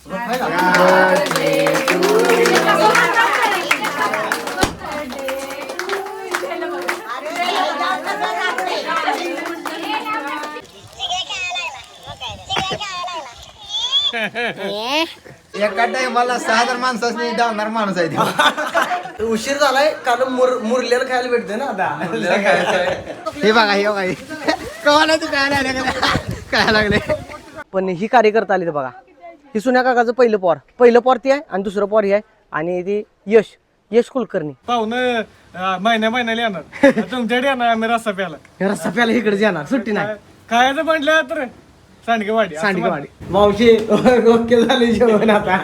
एका टायमाला 6,000 माणसांनी धावणार माणूस आहे. उशीर झालाय कारण मुरलेलं खायला भेटते ना आता. हे बघा हे बघा कवाला तू काय लागले. पण ही कार्यकर्ता आली तर बघा, ही सुन्या काकाचं पहिलं पॉर ती आहे आणि दुसरं पॉर ही आहे आणि ती यश कुलकर्णी. पाहुणं महिन्याला येणार तुमच्याकडे येणार. आम्ही रस्सा प्याला रस्ता प्याला इकडेच येणार, सुट्टी नाही. खायचं म्हटलं तर सांडगेवाडी. मावशी ओके झाले जेवण आता.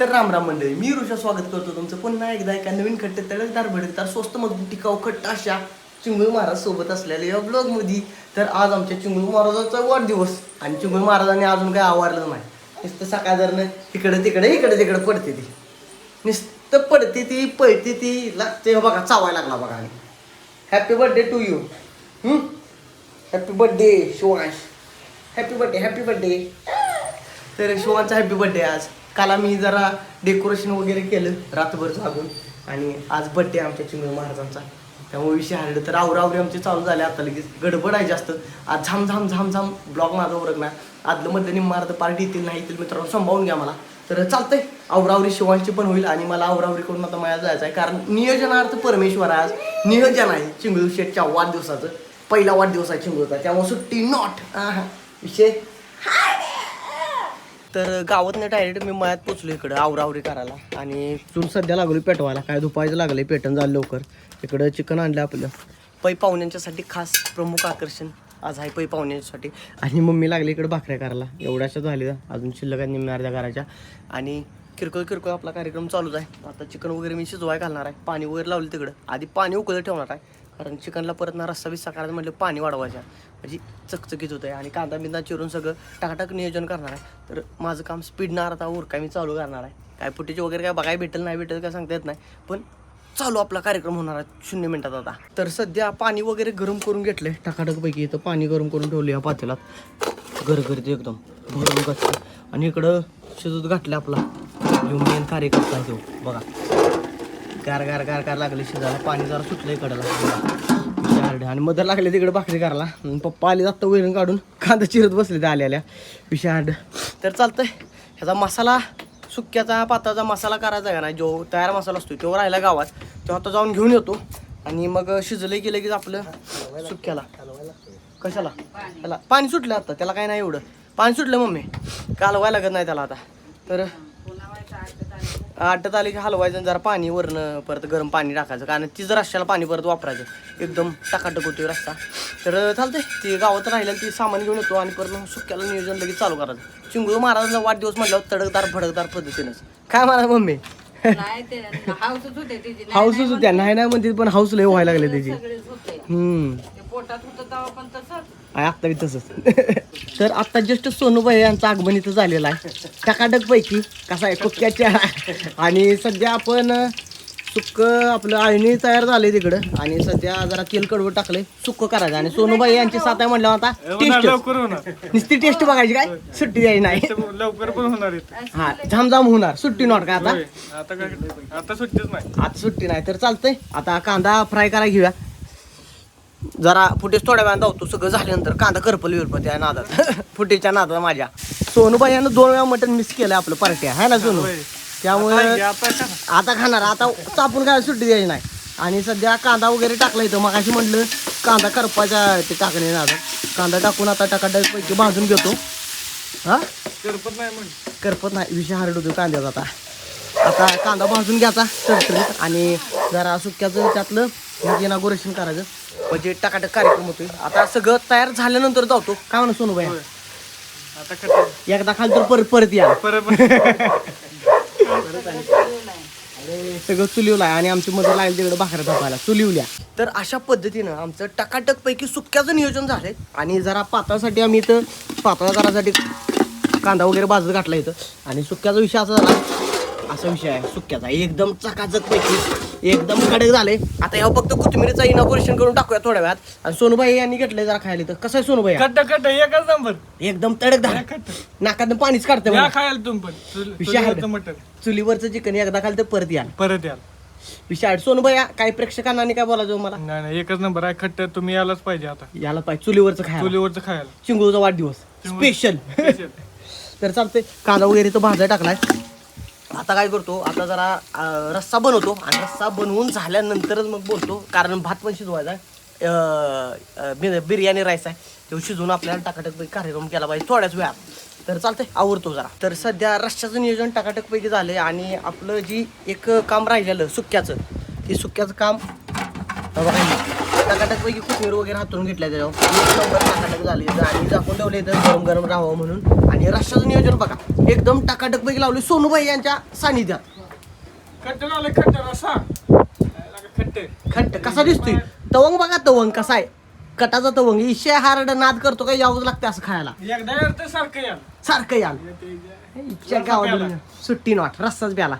तर राम मंडळी, मी ऋषा स्वागत करतो तुमचं पुन्हा एकदा एका नवीन खट्ट तळकदार भडकदार स्वस्त मजबूत टिकाऊ खट्ट अशा चिंगळू महाराज सोबत असलेल्या या ब्लॉग मध्ये. तर आज आमच्या चिंगळू महाराजाचा वाढदिवस आणि चिंगळू महाराजांनी अजून काही आवरलं नाही. नुसतं सकाळ जरनं इकडे तिकडे पडते ती, नुसतं पडते ती पळते ती लागते बघा, चावायला लागला बघा. आणि happy birthday to you. Happy birthday Shivansh. Happy birthday. तर शिवांचा हॅपी बर्थडे आज. काल आम्ही जरा डेकोरेशन वगैरे केलं रात्रभर जागून आणि आज बर्थडे आमच्या चिंगळू महाराजांचा. त्यामुळे विषय हारलं तर आवरावरी आमचे चालू झाले. आता लगेच गडबड आहे जास्त. आज झाम ब्लॉग माझा उरकणार. आदलं मधलं निम्मार्थ पार्टी येतील नाही येतील मित्रांनो, सांभाळून घ्या मला. तर चालतंय, आवरावरी शिवांची पण होईल आणि मला आवरावरी करून आता मला जायचं आहे. कारण नियोजनार्थ परमेश्वर आज नियोजन आहे चिंगळू शेठच्या वाढदिवसाचं. पहिला वाढदिवस आहे चिंगळूचा, त्यामुळे सुट्टी नॉट विषय. तर गावातनं डायरेक्ट मी मळ्यात पोचलो इकडं आवरावरी करायला आणि चूल सध्या लागलो पेटवायला. काय दुपारचं लागलं पेटण झालं लवकर. इकडं चिकन आणलं आपलं पै पाहुण्यांच्यासाठी खास प्रमुख आकर्षण आज आहे पै पाहुण्यांच्यासाठी. आणि मम्मी लागली इकडं भाकऱ्या करायला. एवढ्याशा झाल्या अजून शिल्लक निम्म्या अर्ध्या करायच्या आणि किरकोळ आपला कार्यक्रम चालूच आहे. आता चिकन वगैरे मी शिजवाय घालणार आहे. पाणी वगैरे लावलं तिकडं. आधी पाणी उकळत ठेवणार आहे कारण चिकनला परत ना रस्सा बिस्सा करायचं म्हटलं पाणी वाढवायच्या म्हणजे चकचकीत होतं आहे. आणि कांदा बिंदा चिरून सगळं टाकाटाक नियोजन करणार आहे. तर माझं काम स्पीडनं आता उरकाय मी चालू करणार आहे. काय फुटेज वगैरे काय बघायला भेटेल नाही भेटेल काय सांगता येत नाही, पण चालू आपला कार्यक्रम होणार आहे 0 मिनिटात आता. तर सध्या पाणी वगैरे गरम करून घेतलंय टाकाटकपैकी. इथं पाणी गरम करून ठेवलं या पातेलात गरगरीत एकदम भरून घातलं. आणि इकडं शिजत घातलं आपला जो मेन कार्यकर्ता आहे तो बघा. गार लागले शिजायला. पाणी जरा सुटलं इकडला आणि मदर लागले तिकडे भाकरी करायला. पप्पा आले जातं वैरण काढून कांदा चिरत बसले ते आलेल्या विषयाड. तर चालतंय, ह्याचा मसाला सुक्याचा पाताचा मसाला करायचा आहे का नाही, जो तयार मसाला असतो तो राहिला गावात, तो आता जाऊन घेऊन येतो. आणि मग शिजलं की लगेच आपलं सुक्याला कशाला त्याला पाणी सुटलं. आता त्याला काय नाही एवढं पाणी सुटलं मम्मी, कालवायला लागत नाही त्याला आता. तर आटत आली की हलवायचं जरा पाणी वरनं परत गरम पाणी टाकायचं कारण ती जर रश्श्याला पाणी परत वापरायचं एकदम टाकाटक होतो रस्ता. तर चालतंय, ती गावात राहिलं ती सामान घेऊन येतो आणि परत सुक्याला नियोजन लगेच चालू करायचं. चिंगळू महाराजांचा वाढदिवस म्हटल्यावर तडकदार भडकदार पद्धतीनंच काय म्हणा मम्मी. हाऊसच होत्या नाही म्हणते पण हाऊस लय व्हायला लागले त्याची. आत्ता बी तसंच. तर आत्ता जस्ट सोनूबाई यांचं आगमन इथं झालेलं आहे टकाटक पैकी. कसा आहे कुक्क्याच्या. आणि सध्या आपण सुक्क आपलं आळणी तयार झाले तिकडं आणि सध्या जरा तेल कडवं टाकलंय सुक्क करायचं. आणि सोनूबाई यांची साथ आहे म्हटलं आता टेस्ट नुसती टेस्ट बघायची काय सुट्टी द्यायची नाही. लवकर पण होणार. हा झामझाम होणार सुट्टी नॉट का आता. आता सुट्टीच नाही. आता सुट्टी नाही. तर चालतंय, आता कांदा फ्राय करायला घेऊया. जरा फुटेज थोड्या वेळा धावतो. सगळं झाल्यानंतर कांदा करपल विरपल त्या नादात फुटेजच्या नादात माझ्या. सोनूबाई यानं 2 वेळा मटण मिस केलं आपलं पार्ट्या आहे ना सोनू. त्यामुळे आता खाणार. आता चापून काय सुट्टी द्यायची नाही. आणि सध्या कांदा वगैरे टाकला इथं. मग अशी म्हटलं कांदा करपाच्या ते टाकणे नादात. कांदा टाकून आता टाकाटापैकी भाजून घेतो. हा करपत नाही विषय हार्ड होतो कांद्याचा. आता कांदा भाजून घ्यायचा टरटरीत आणि जरा सुक्याचं त्यातलं मग इनॉग्रेशन करायचं म्हणजे टाकाटक कार्यक्रम होतोय. आता सगळं तयार झाल्यानंतर जातो काय म्हणा सोनूबाई. एकदा खाली तर परत या सगळं चुलिवलं आहे आणि आमच्या मध्ये लागेल तिकडे भाकऱ्या थापायला चुलिवल्या. तर अशा पद्धतीनं आमचं टकाटक पैकी सुक्याचं नियोजन झालंय. आणि जरा पातळासाठी आम्ही इथं पातळ करायसाठी कांदा वगैरे भाजत घातला इथं. आणि सुक्याचा विषय असा झाला असा विषय आहे सुक्याचा. एकदम चकाचक पैकी एकदम कडक झाले. आता ह्या फक्त कोथिंबीरचं इनॉग्रेशन करून टाकूया थोड्या वेळात. आणि सोनूबाई यांनी घेतलंय जरा खायला. तर कसं आहे सोनूबाई? खट्ट एकच नंबर. एकदम तडकदार, नाकातून पाणीच काढतं या मला. खायला तुम्ही पण विषय आहे. चुलीवरचं मटण चुलीवरचं चिकन एकदा खाल तर परत या परत याल. विषय. सोनूबाई काही प्रेक्षकांना आणि काय बोलायचं मला? नाही एकच नंबर आहे खट्ट. तुम्ही यायलाच पाहिजे आता याला पाहिजे चुलीवरचं खायला. चुलीवरचं खायला. चिंगूचा वाढदिवस स्पेशल. Special. तर चालतंय. कांदा वगैरे तो भाजाय टाकलाय. आता काय करतो, आता जरा रस्सा बनवतो आणि रस्सा बनवून झाल्यानंतरच मग बोलतो, कारण भात पण शिजवायचा आहे. बिर्याणी राईस आहे तो शिजवून आपल्याला टाकाटक कार्यक्रम केला पाहिजे थोड्याच वेळात. तर चालतंय, आवडतो जरा. तर सध्या रश्श्याचं नियोजन टाकाटकपैकी झाले आणि आपलं जी एक काम राहिलेलं सुक्याचं, ते सुक्याचं काम टाकाटकपैकी कोथिंबीर वगैरे हातून घेतल्या त्याच्यावर एक नंबर टाकाटक झाली आणि झाकून ठेवले तर गरम गरम राहावं म्हणून. आणि रश्श्याचं नियोजन बघा एकदम टाकाटकपैकी लावले सोनूबाई यांच्या सानिध्यात. खट्ट झालं खट्ट रस्सा खट्ट. खट्ट कसा दिसतोय तवंग बघा, तवंग कसा आहे, कटाचा तवंग. इशे हार्ड नाद करतो का यावंच लागतं असं खायला. एकदा यार सारखं याल सारखं याल इच्छा गावाला सुट्टी नॉट रस्साच प्याला.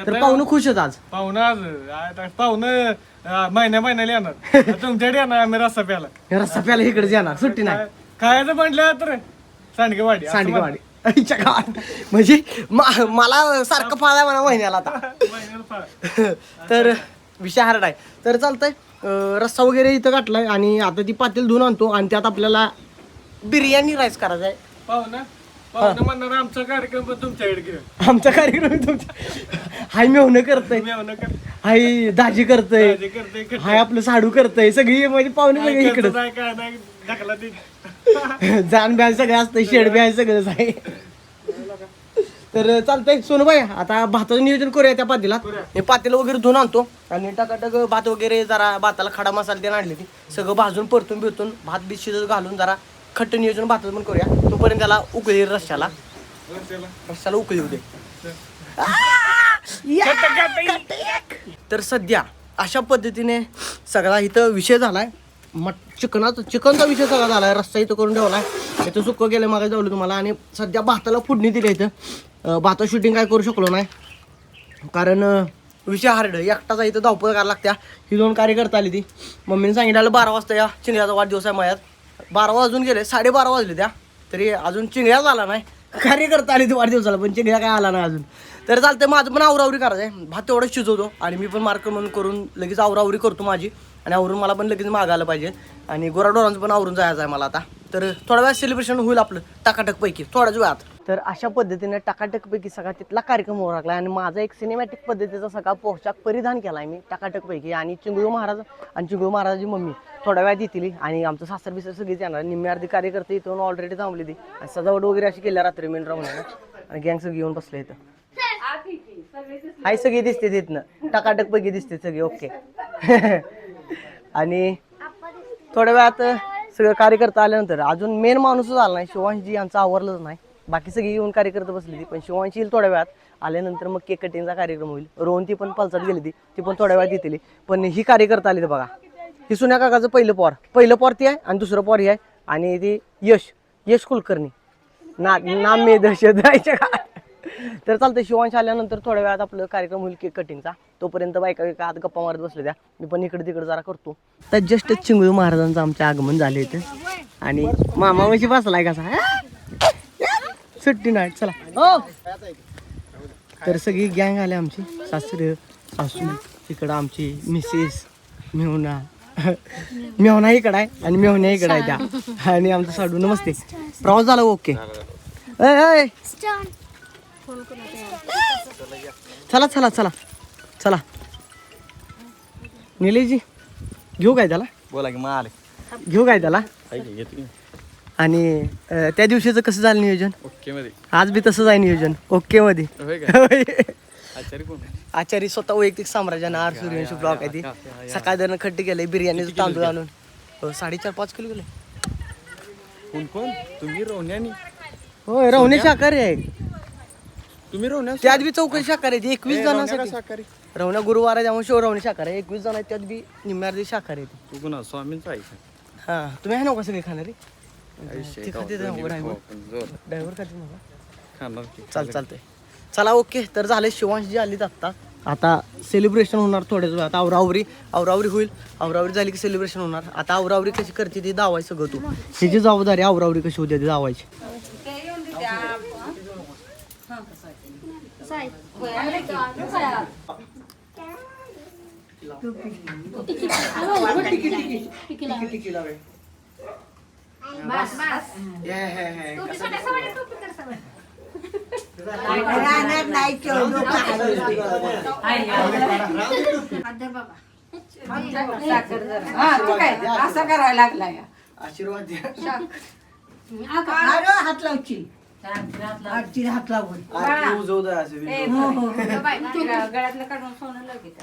तर पाहुणं खुशच आज. पाहुणं आज पाहुणं महिन्याला येणार. तुमच्याकडे येणार आम्ही रस्सा प्याला. रस्सा प्याला इकडेच येणार, सुट्टी नाही. खायचं म्हटलं तर सांडगेवाडी सांडगेवाडी आईच्या गावात. म्हणजे मला सारखं फाळा म्हणा महिन्याला आता. तर विषय हार्ड आहे. तर चालतंय, रस्सा वगैरे इथं गाठलाय आणि आता ती पातेल धुवून आणतो आणि त्यात आपल्याला बिर्याणी राईस करायचा आहे. पाहुणं म्हणणार आमचा कार्यक्रम पण तुमच्याकडे घेऊ. आमचा कार्यक्रम तुमच्या हाय मेवणं करतय, हाय दाजी करतय, हाय आपलं साडू करतय, सगळी म्हणजे पाहुणे सगळे इकडे. काय नाही ढकला ते. जाण ब्याज सगळं असतं, शेड ब्याज सगळंच आहे. तर चालतंय सोनूबाई, आता भाताचं नियोजन करूया त्या पातेला. हे पातेला वगैरे धुवून आणतो आणि टाकाटक भात वगैरे जरा भाताला खडा मसाला त्यानं आणले, ती सगळं भाजून परतून बिरतून भात बीत शिजत घालून जरा खट्ट नियोजन भाताचं पण करूया. तोपर्यंत त्याला उकळी रश्श्याला उकळी होऊ दे. तर सध्या अशा पद्धतीने सगळा इथं विषय झालाय. चिकनचा विषय सगळा झालाय. रस्सा इथं करून ठेवलाय, इथं सुक्क गेलं मागे जावलं तुम्हाला. आणि सध्या भाताला फोडणी दिली. इथं भाता शूटिंग काय करू शकलो नाही कारण विषय हार्ड. एकटाचा इथं धावपळ करायला लागत्या. ही 2 कार्यकर्ता आली. ती मम्मीने सांगितलं 12 वाजता या, चिंगळ्याचा वाढदिवस आहे मयात. 12 वाजून गेले, 12:30 वाजले त्या, तरी अजून चिंगळ्याच आला नाही. कार्यकर्ता आली ती वाढदिवसाला पण चिंगळ्या काय आला नाही अजून. तर चालतंय, माझं पण आवरावरी करायचं आहे. भात तेवढंच शिजवतो आणि मी पण मार्क म्हणून करून लगेच आवरावरी करतो माझी. आणि आवरून मला पण लगेच मागायला पाहिजे आणि गोराडोरांचं पण आवरून जायचं आहे मला आता. तर थोड्या वेळात सेलिब्रेशन होईल आपलं टाकाटकपैकी थोड्याच वेळात. तर अशा पद्धतीने टाकाटकपैकी सगळा तिथला कार्यक्रम होऊ लागला आणि माझा एक सिनेमॅटिक पद्धतीचा सगळा पोशाख परिधान केला आहे मी टाकाटकपैकी. आणि चिंगळू महाराज आणि चिंगळू महाराजाची मम्मी थोड्या वेळात येतील आणि आमचं सासर बिसर सगळीच येणार. निम्मी अर्धी कार्यकर्ते इथून ऑलरेडी थांबली ती आणि सजावट वगैरे अशी केल्या रात्री मेन राहून आणि गँग सगळी येऊन बसले इथं. हाय सगळी दिसते तिथनं टाकाटकपैकी दिसते सगळी ओके. आणि थोड्या वेळात सगळं कार्यकर्ता आल्यानंतर अजून मेन माणूसच आला नाही. शिवांशी यांचं आवरलंच नाही. बाकी सगळी येऊन कार्यकर्ता बसली ती, पण शिवांशी येईल थोड्या वेळात. आल्यानंतर मग केक कटिंगचा कार्यक्रम होईल. रोहन ती पण पलसात गेली ती पण थोड्या वेळात येतील. पण ही कार्यकर्ता आली तर बघा, ही सुन्या काकाचं पहिलं पॉर ती आहे आणि दुसरं पॉर ही आहे. आणि ती यश कुलकर्णी नाम मे दहशत जायच्या का. तर चालतंय, शिवांश आल्यानंतर थोड्या वेळात आपलं कार्यक्रम होईल केक कटिंगचा. तोपर्यंत बायका आत गप्पा मारत बसले द्या, मी पण इकडे तिकडे जरा करतो. तर जस्ट चिंगळू महाराजांचं आमचे आगमन झाले इथं आणि मामावशी बसलाय कसा सुट्टी नाही. चला हो. तर सगळी गँग आली आमची, सासरे सासू, इकडं आमची मिसेस मेवना इकडं आहे आणि मेवण्या इकडं आहे त्या आणि आमचं साडू. नमस्ते, प्रवास झाला ओके. चला चला चला चला. निलेशजी घेऊ काय त्याला, बोला की मग आले घेऊ काय त्याला. आणि त्या दिवशीचं कसं झालं नियोजन ओके मध्ये, आज बी तसंच आहे नियोजन ओके मध्ये. आचारी कोण आचारी स्वतः वैयक्तिक साम्राज्यानं आर सूर्यवंशी ब्लॉक आहे ती. सकाळ दरनं खड्डे गेले बिर्याणीचं तांदूळ आणून 4.5-5 किलो गेले. कोण कोण तुम्ही रोहण्यानी होय रवणे शाकाहारी आहे. तुम्ही रोहण्या त्यात बी चौकशी शाकाहारी आहे. 21 जणांसाठी शाकाहारी रवण्या गुरुवार आहे त्यामुळे शिव रवणे शाकाहारी आहे. 21 जण आहेत त्यात बी निम्म्यार्धी शाकाहारी आहे. तू कोणा स्वामींचा आहे हां तुम्ही आहे ना का सगळे खाणारी ड्रायव्हर खाते मला खाणार चालतंय. चला ओके, तर झाले शिवांशजी आलीत आता सेलिब्रेशन होणार थोड्याच वेळात. आवरावरी होईल. आवरावरी झाली की सेलिब्रेशन होणार. आता आवरावरी कशी करते ती दावायचं सगळं तू. हिची जबाबदारी आवरावरी कशी होती ती दावायची. असं करायला लागलाय. आशीर्वाद द्या. हात लावची हात लावून गळ्यातलं काढून सोनं लगेच.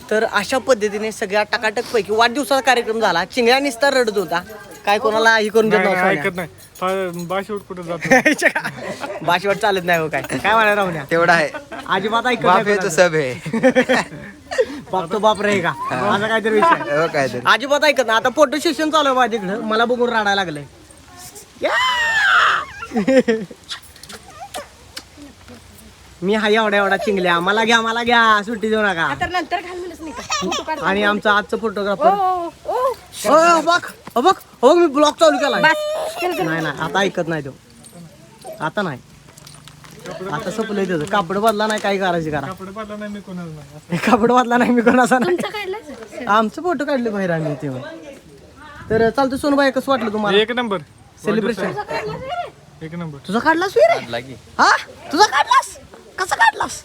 तर अशा पद्धतीने सगळ्या टकाटक पैकी वाढदिवसाचा कार्यक्रम झाला. चिंगळ्या निस्तार रडत होता. काय कोणाला ही करून देत नव्हता. ऐकत नाही. बाशीवर कुठं जात भाषेवर चालत नाही हो. काय म्हणायला राहून तेवढा आहे. अजिबात ऐकत बाप नाही आहे तो कोणाचं. सब आहे. बाप तो बाप रे का माझा काहीतरी विषय. हो काय तरी. अजिबात ऐकत नाही. आता फोटो सेशन चालू आहे माझ्याकडे. मला बघून रडायला लागलंय. मी हा एवढा चिंगल्या. मला घ्या सुट्टी देऊ नका. नंतर घाल म्हणच नाही. आणि आमचा आजचा फोटोग्राफर बघ मी ब्लॉग चालू केला. नाही आता ऐकत नाही तो. आता नाही. आता संपलंय त्याचं. कापड बदला नाही काय करायची करा. कपडे पाडला नाही मी कोणाला नाही. कापड बदला नाही मी कोणाचा नाही. आमचं फोटो काढले बाहेर आम्ही तेव्हा. तर चालतं सोनूबाई कसं वाटलं तुम्हाला एक नंबर सेलिब्रेशन? एक नंबर. तुझा काढलास हा तुझा काढलास कसा काढलास?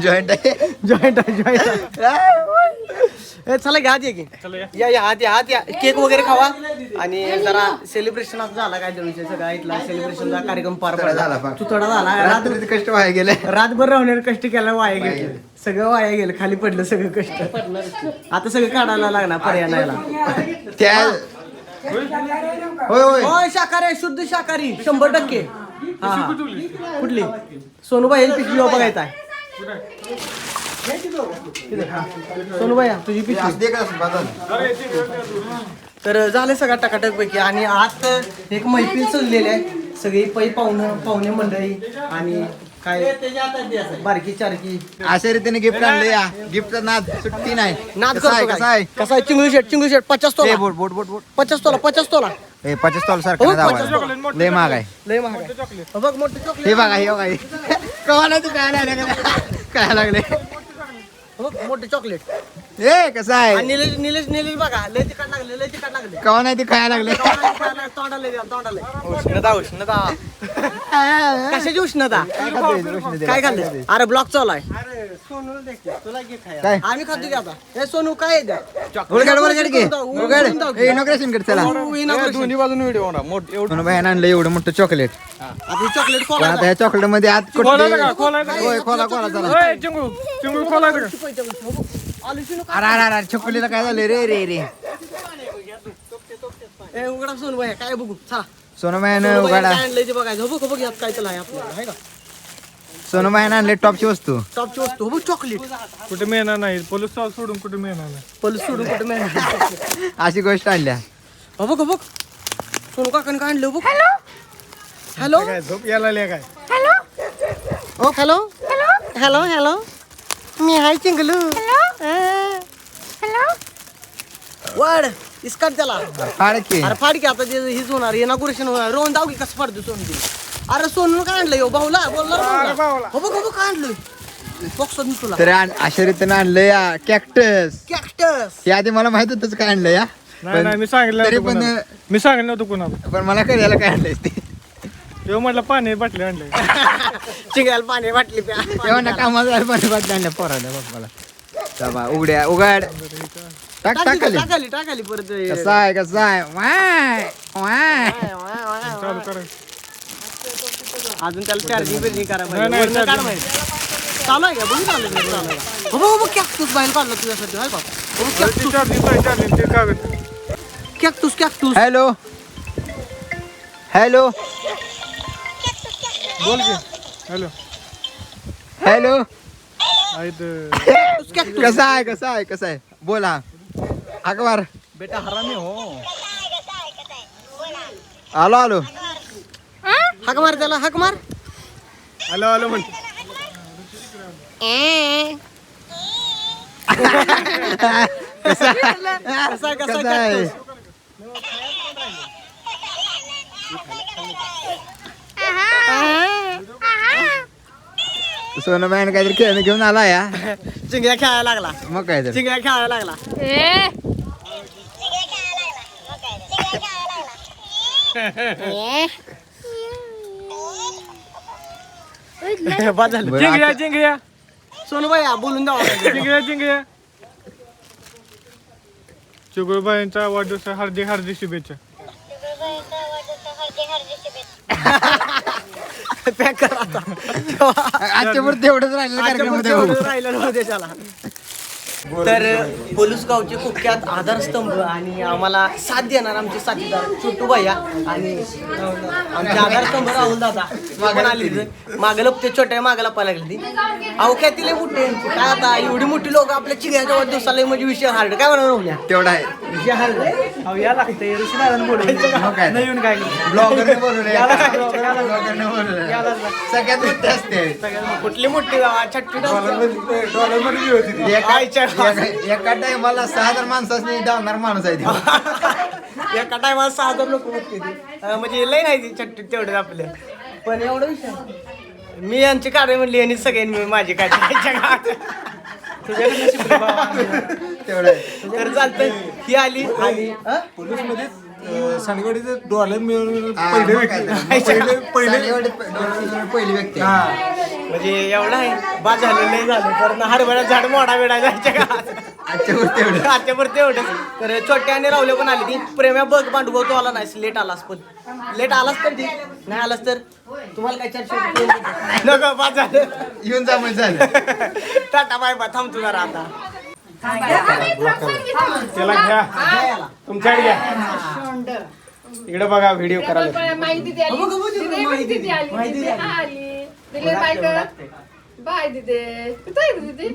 जॉईंट आहे. जॉईंट चला घ्या आत या की. या आत या. केक वगैरे खावा आणि जरा सेलिब्रेशन आता झाला काय दिवशी सगळा इथला सेलिब्रेशनचा कार्यक्रम पार झाला पडला. तुतडा झाला. रात्रीचे कष्ट वाया गेले. रातभर राहण्यावर कष्ट केला वाया गेलं. सगळं वाया गेलं. खाली पडलं सगळं कष्ट. आता सगळं काढायला लागणार पर्यायाला. त्या होय होय. होय शाकाहारी शुद्ध शाकाहारी 100%. हा कुठली सोनूबाई पिशवी बघायचा आहे. सोनूबाई तुझी पिशवी. असते का असं बाजार? तर झालं सगळ्या टकाटक पैकी. आणि आज एक मैफिल सजलेली आहे. सगळी पाहुणे मंडळी आणि काय बारकी चारकी अशा रीतीने गिफ्ट आणले. या गिफ्टचा नाद सुट्टी नाही. नाद कसा आहे, करतो कसा आहे? कसा आहे चिंगळी शेट 50 तोला. बोट बोट बोट बोट 50 तोला 50 तोला. हे 50 तोल सारखं नाही दावा. लय महाग आहे. लय महाग आहे. बघ मोठे चॉकलेट. हे बघा हे बघा हे. कवा नाही तू काय नाही काय लागले. मोठे चॉकलेट. ए कसं आहे? आणि निलेश बघा लय तिखट लागले. कवा नाही ते खायला लागले. तोंडाला उष्णता कशाची उष्णता? काय खाल्लं? अरे ब्लॉक चालू आहे. काय आम्ही खातो की आता. हे सोनू काय द्या उलगड घे उलगड. इनॉग्रेशन कर चला. दोन्ही बाजून व्हिडिओ होणार मोठे. म्हणून बाहेर आणलं एवढं मोठं चॉकलेट. आता चॉकलेट पण आता ह्या चॉकलेट मध्ये आत खोलायचं का? खोलायचं का? होय खोला चला. ओय, चिंगू खोलायचं का? अरे चॉकलेटला काय झालं रे उघडा सोनू भाई काय बघू चला. सोनूबाईनं उघडा. आणलंय ते बघायचं. बघ यात काय तर आहे आपल्याला आहे का. सोनूबाईनं आणले टॉपची वस्तू. टॉपची वस्तू बघ चॉकलेट. कुठे मिळणार नाही. पोलीस सोडून कुठे मिळणार नाही. पल्स सोडून कुठे मिळणार. अशी गोष्ट आणल्या. बघ सोनू काकाने काय आणलं बघ. हॅलो काय झोप यायला लागली काय? हॅलो मी हाय चिंगलू वाढ इसकाट त्याला फाड की अरे फाड की आता ते हीच होणार इनॉग्रेशन होणार रोवून जाऊ की कसं फाडतो सोनू ते अरे सोनू काय आणलं यो भाऊला बोलला हो बघ काय आणलंय बॉक्स तुला तर अशा रीतीनं आणलं या कॅक्टस कॅक्टस हे आधी मला माहित होतच काय आणलं या नाही मी सांगितलं तरी नव्हतं पण कुणाला. मी सांगितलं नव्हतं कुणाला पण मला कळायला काय आणलंय ते तेव्हा म्हटलं पाणी बाटली आणले चिंगल्याला पाणी वाटली प्या तेव्हा ना कामाला पण बाटल्या आणल्या पोराने बघ मला चला, उघड्या उघड टाक टाकाली टाकाली परत कसा आहे वाय वाय चालू करायचं अजून त्याला चार्जिंग बिर्जिंग नाही, करायला नाही, वरनं काढ charging. माहिती चालू आहे का बघू चालू आहे चालू आहे हो बघ कॅक्टूस बाहेर काढलं तुझ्यासाठी हाय का चार्जिंग ते कागद कॅक्टूस हॅलो हॅलो बोल की हॅलो हॅलो कॅक्टूस कसा आहे बोला अकबर बेटा हरामी हो आलो हाक मार त्याला हाक मार हॅलो हॅलो म्हण कसा आहे सोनं बॅन काहीतरी खेळणं घेऊन आला या चिंगड्या खेळायला लागला मग काय तर चिंगड्या खेळायला लागला बाद झालं बरं, जिंगड्या आता- जिंगड्या सोनू भाई बोलून द्यावा जिंगड्या जिंगड्या चिगुळबाईंचा वाढदिवस हार्दिक हार्दिक शुभेच्छा पॅक कर आता आजच्या पुरतं एवढंच राहिलेलं कार्यक्रमामध्ये भाऊ. राहिलं नव्हते त्याला तर पोलीस गावचे कुख्यात आधारस्तंभ आणि आम्हाला साथ देणार आमचे साथीदार छोटू भैया आणि आमचे आधारस्तंभ राहुल दादा पण आली मागं ते छोट्या मागाला पाहायला लागली ती अहो काय तिला मोठे यांची काय आता एवढी मोठी लोक आपल्या चिगऱ्याच्या वाढदिवसाला म्हणजे विषय हार्ड काय म्हणा राहुल्या तेवढा आहे विषय हार्ड अहो या लागतंय ऋषीनारायण बोलायचं मग काय येऊन काय ब्लॉगरने ब्लॉगरने बोलवलं सगळ्यात मोठे असते कुठली मोठी छट्टी एका टायमाला 6,000 माणसांनी धावणार माणूस आहे ते. एका टायमाला 6,000 लोक बघते म्हणजे लय नाही ती चट्टी तेवढे आपल्या पण एवढं विषय मी यांची कार्य म्हणली आणि सगळ्यांनी माझी काय तेवढं आहे. तर चालतंय ही आली आणि सांडगडीचे डॉलर मिळून पहिली व्यक्ती आहे. म्हणजे एवढं आहे बाद झालं लय झालं कारण हरभऱ्यात झाड मोडा वेडा जायच्या का आजच्यापुरतं एवढं आजच्यापुरते एवढं तर छोट्या आणि रावले पण आली ती प्रेम्या बघ पांडुभाऊ तो आला नाही लेट आलास पण लेट आलास तर ठीक नाही आलास तर तुम्हाला काय चर्चा नको बाद झालं येऊन जा म्हणजे झालं टाटा बाय बा थांब तुला आता त्याला घ्या तुमच्याकडे घ्या इकडे बघा व्हिडिओ करायला माहिती दिली आली दिले बाय दिदे कुठे दिदी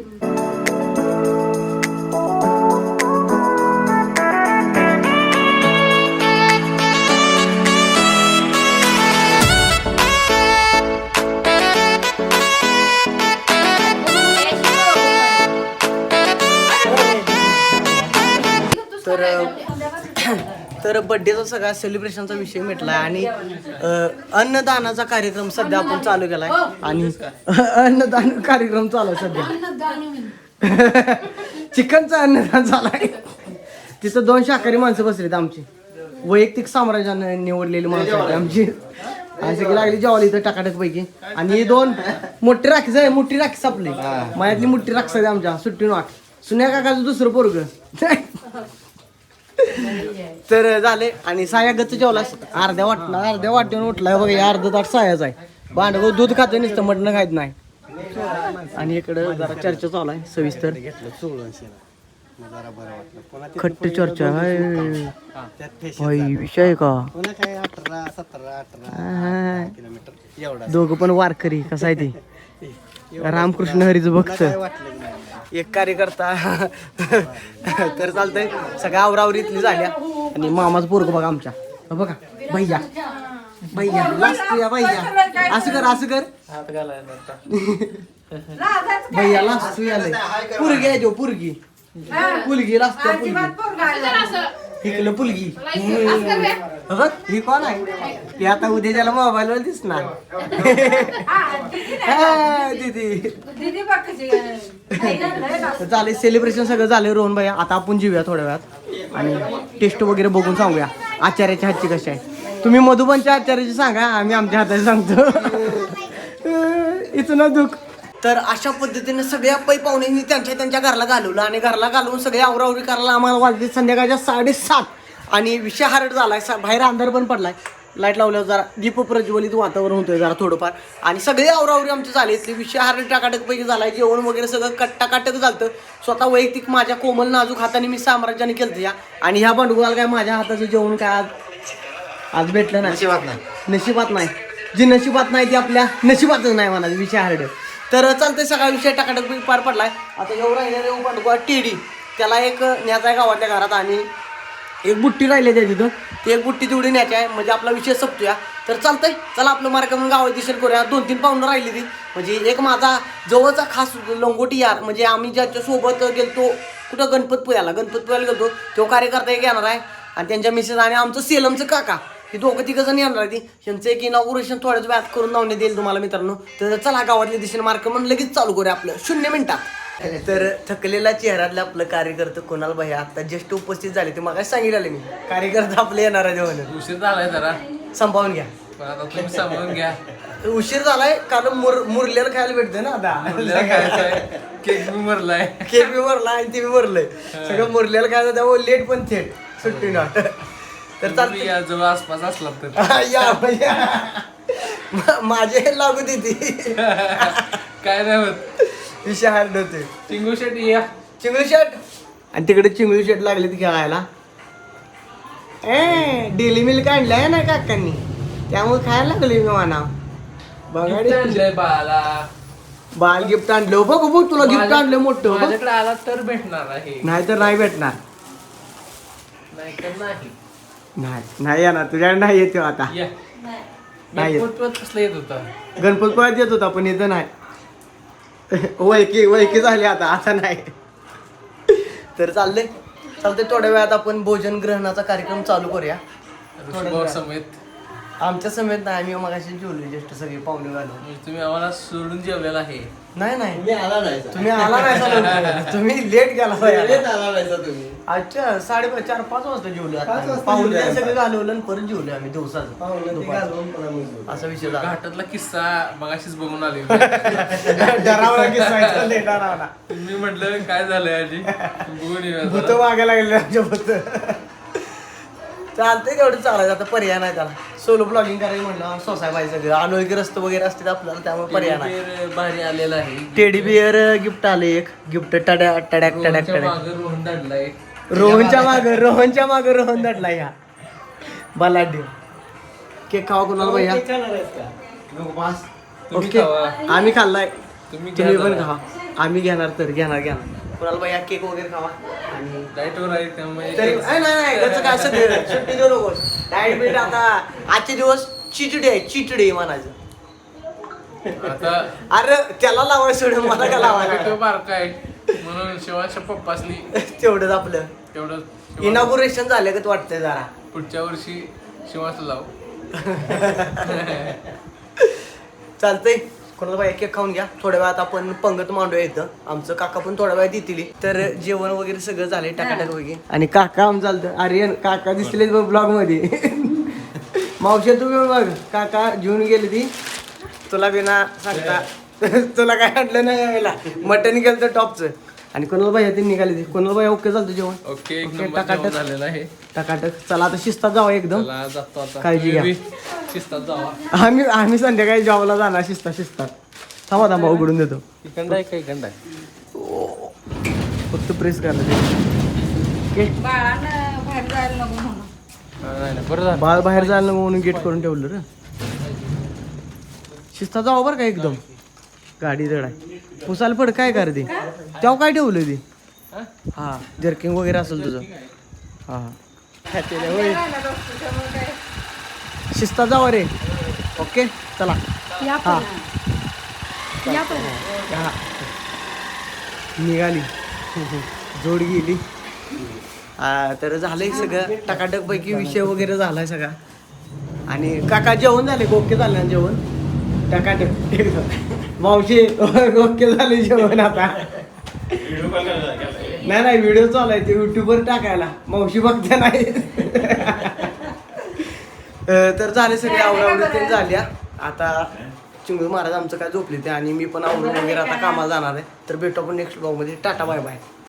तर बड्डेचा सगळा सेलिब्रेशनचा विषय मिटलाय आणि अन्नदानाचा कार्यक्रम सध्या आपण चालू केलाय आणि अन्नदान कार्यक्रम चालू आहे सध्या चिकनचा अन्नदान चालू तिथं 2 शाकाहारी माणसं बसलीत आमची वैयक्तिक साम्राज्याने निवडलेली माणसं आहेत आमची आणि सगळी लागली जेवायला इथं टाकाटक पैकी आणि 2 मोठी राखी आहे मोठी राखी सापली माझ्यातली मोठी राखी आहे आमच्या सुट्टी वाट सुन्या काकाचं दुसरं पोरग तर झाले आणि साया गच जेवला अर्ध्या वाटून उठलाय बघा हे अर्ध ताट सायाच आहे भांडव दूध खातो नुसतं मटणं खायत नाही आणि इकडं जरा चर्चा चालू आहे सविस्तर खट्ट चर्चा आहे विषय का दोघं पण वारकरी कसं आहे ते रामकृष्ण हरीचं भक्त एक कार्यकर्ता तर चालतंय सगळ्या आवरावरीतली झाल्या आणि मामाच पोरग बघा आमच्या बघा भैया भैया लास्ट या भैया असं कर लाजायचं काय? भैया लाजतो याले पुरगी आहे जो पुरगी पुलगी लाजतो अजिबात पोरगा आला. इकडलं पुलगी असं कर रे. बघ ही कोण आहे ती आता उद्या त्याला मोबाईल वर दिसणार हा, दीदी नाही. हा, दीदी दीदी बघ कशी आहे. आई लागलंय ना. तर झाले सेलिब्रेशन सगळं झालं रोहन भैया आता आपण जेऊया थोड्या वेळात आणि टेस्ट वगैरे बघून सांगूया आचार्याच्या हातची कशी आहे तुम्ही मधुबनच्या आचार्याची सांगा आम्ही आमच्या हाताची सांगतो इथं दुःख तर अशा पद्धतीने सगळ्या पै पाहुण्यांनी त्यांच्या घरला घालवलं आणि घरला घालवून सगळे आवरावरी करायला आम्हाला वाजले संध्याकाळच्या 7:30 आणि विषय हारट झालाय बाहेर अंधार पण पडलाय लाईट लावल्यावर जरा दीप प्रज्वलित वातावरण होतंय जरा थोडंफार आणि सगळे आवरावरी आमचे झाले ते विषय हारट टाकाटकपैकी झालाय जेवण वगैरे सगळं कट्टाकाटक झालं स्वतः वैयक्तिक माझ्या कोमल नाजूक हाताने मी साम्राज्याने केलं या आणि ह्या भांडुगाला काय माझ्या हाताचं जेवण काय आज भेटलं नाही नशिबात नाही जी नशिबात नाही ती आपल्या नशिबातच नाही म्हणायचं विषय हारड तर चालतंय सगळा विषय टाकाटक पार पडलाय आता एवढं राहिलेलं भांडुगा टेडी त्याला एक न्यायचा आहे गावातल्या घरात आणि एक बुट्टी राहिली त्या तिथं ती एक बुट्टी तेवढी न्यायची आहे म्हणजे आपला विषय संपतोया तर चालतंय चला आपलं मार्ग म्हणून गावात दिशेल करूया 2-3 पाहुणं राहिली ती म्हणजे एक माझा जवळचा खास लंगोटी यार म्हणजे आम्ही ज्याच्यासोबत गेलतो कुठं गणपतपुळ्याला गेलतो तो कार्यकर्ता एक येणार आहे आणि त्यांच्या मिसेस आणि आमचं सेलमचं काका ही दोघं तिघं जण येणार आहे त्यांचं एक इनॉग्रेशन थोड्याच वेळात करून लावणे देईल तुम्हाला मित्रांनो तर चला गावातल्या दिशेने मार्क म्हणून लगेच चालू करूया आपलं 0 मिनिटात तर थकलेला चेहऱ्यातलं आपलं कार्यकर्ता कोणाल भाई आता ज्येष्ठ उपस्थित झाले ते मग सांगितलं मी कार्यकर्ता आपले येणार आहे म्हणून उशीर झालाय जरा संपावून घ्या पण आता तुम्ही सांभाळून घ्या उशीर झालाय कारण मुरलेलं खायला भेटतंय ना आता केक बी मरलाय केक बी भरला आणि ते बी भरलंय सगळं मुरलेलं खायचं त्यामुळे लेट पण थेट सुट्टी नॉट तर तुम्ही या जवळ आसपास असला तर या माझे लागू देते काय नाही होत विषय हार्ड होते चिंगू शेट्टी या चिंगळी शर्ट आणि तिकडे चिंगळी शर्ट लागले ती खेळायला डेली मिल्क आणलाय ना काकांनी त्यामुळे खायला लागले मी म्हणा बघा आणलंय बाळाला बाल गिफ्ट आणलं बघ बघ तुला गिफ्ट आणलं मोठं बघ. माझ्याकडे आला तर भेटणार आहे नाही तर नाही भेटणार नाही तर नाही नाही येणार तुझ्याकडे नाही येतो आता या नाही येत. गणपतपुळ्यात कसलं येत होता गणपतपुळ्यात येत होता पण इथं नाही वैकी झाली आता नाही तर चालतंय थोड्या वेळात आपण भोजन ग्रहणाचा कार्यक्रम चालू करूया ऋषीभाऊ समेत आमच्या समेत नाही आम्ही मगाशी जेवलो ज्येष्ठ सगळे पाहुणे घालून म्हणजे तुम्ही आम्हाला सोडून जेवलेला आहे नाही तुम्ही आला नाही सर. तुम्ही लेट गेला अच्छा 4:30-5 वाजता जेवलो आता. पाहुणे सगळं घालवलं आणि परत जेवलो आम्ही दिवसाचं दुपारचं. असा विषय झाला घाटातला किस्सा मगाशीच बघून आले डरावला किस्सा मी म्हटलं काय झालंय आजी बघून येऊया भूत जरा. मागे लागले आमच्या भूत चालतंय तेवढं चालायचं आता पर्याय नाही त्याला सोलो ब्लॉगिंग करायचं म्हटलं सोसाय पाहिजे सगळं अनोळखी रस्ते वगैरे असतात आपल्याला त्यामुळे पर्याय नाही बेर भारी आलेला आहे टेडी बिअर गिफ्ट आले एक गिफ्ट टड्याक मागं रोहन दाडलाय रोहनच्या माग रोहन दडला ह्या बलाढ्य केक खावा कुणाला भैया तुम्ही ओके खावा. आम्ही खाल्लाय तुम्ही तुम्ही घ्या पण जरा. खावा आम्ही घेणार कुणाला भैया केक वगैरे खावा आणि डाएटवर आहे त्यामुळे तरी नाही त्याचं काय असं सुट्टी देऊ नको डाएट बीट आता आजचे दिवस चिटडे म्हणायचं आता अरे त्याला लावायचं सोडून मला का लावायला तो बारका आहे म्हणून शिवाच्या पप्पासनी तेवढंच आपलं तेवढं इनॉग्रेशन झालं का वाटतंय जरा पुढच्या वर्षी शिवाचं लाव चालतंय कोणाला बाई केक खाऊन घ्या थोड्या वेळात आपण पंगत मांडूया इथं आमचं काका पण थोड्या वेळात येतील तर जेवण वगैरे सगळं झालंय टाकाटाक वगैरे आणि काका आम चालतं आर्यन काका दिसले ब्लॉग मध्ये मावशी तुम्ही बघ काका जेवून गेली ती तुला बिना सांगता तुला काय आणलं नाही यायला मटन गेलं तर टॉपचं आणि कोणाला बाई ती निघाली ती कोणाला बाई ओके चालतं जेवण ओके एक ओके, नंबर टाकाटक. जेवण झालेलं आहे टाकाटक चला आता शिस्तात जावा एकदम चला जातो आता काळजी घ्या. तुम्ही बी शिस्तात जावा आम्ही संध्याकाळी जॉबला जाणार शिस्तात थांबा उघडून देतो इकडं आहे का इकडं आहे फक्त प्रेस करायला ते. ओके बाळानं बाहेर जायला नको म्हणून. नाही नाही बरं झालं बाळ बाहेर जायला नको म्हणून गेट करून ठेवलं रे शिस्तात जावं बरं का एकदम गाडी जड आहे पुसायला पड काय कर ते तेव्हा काय ठेवलं ते हा जर्किंग वगैरे असेल तुझं हा होय शिस्तात जावं रे ओके चला हा हा. निघाली जोड गेली. तर झालंय सगळं टकाटक पैकी विषय वगैरे झालाय सगळा. आणि काका जेवण झाले ओके झालं ना जेवण टकाटक एकदम. मावशी ओके झाले जेवण आता. नाही व्हिडिओ चालू आहे ते युट्यूबवर टाकायला मावशी बघते नाही. तर झाले सगळे आवरावरी ते झाल्या. आता चिंगळू महाराज आमचं काय झोपले ते आणि मी पण आवरून वगैरे आता कामाला जाणार आहे. तर भेटू आपण नेक्स्ट ब्लॉगमध्ये. Ta ta bye bye.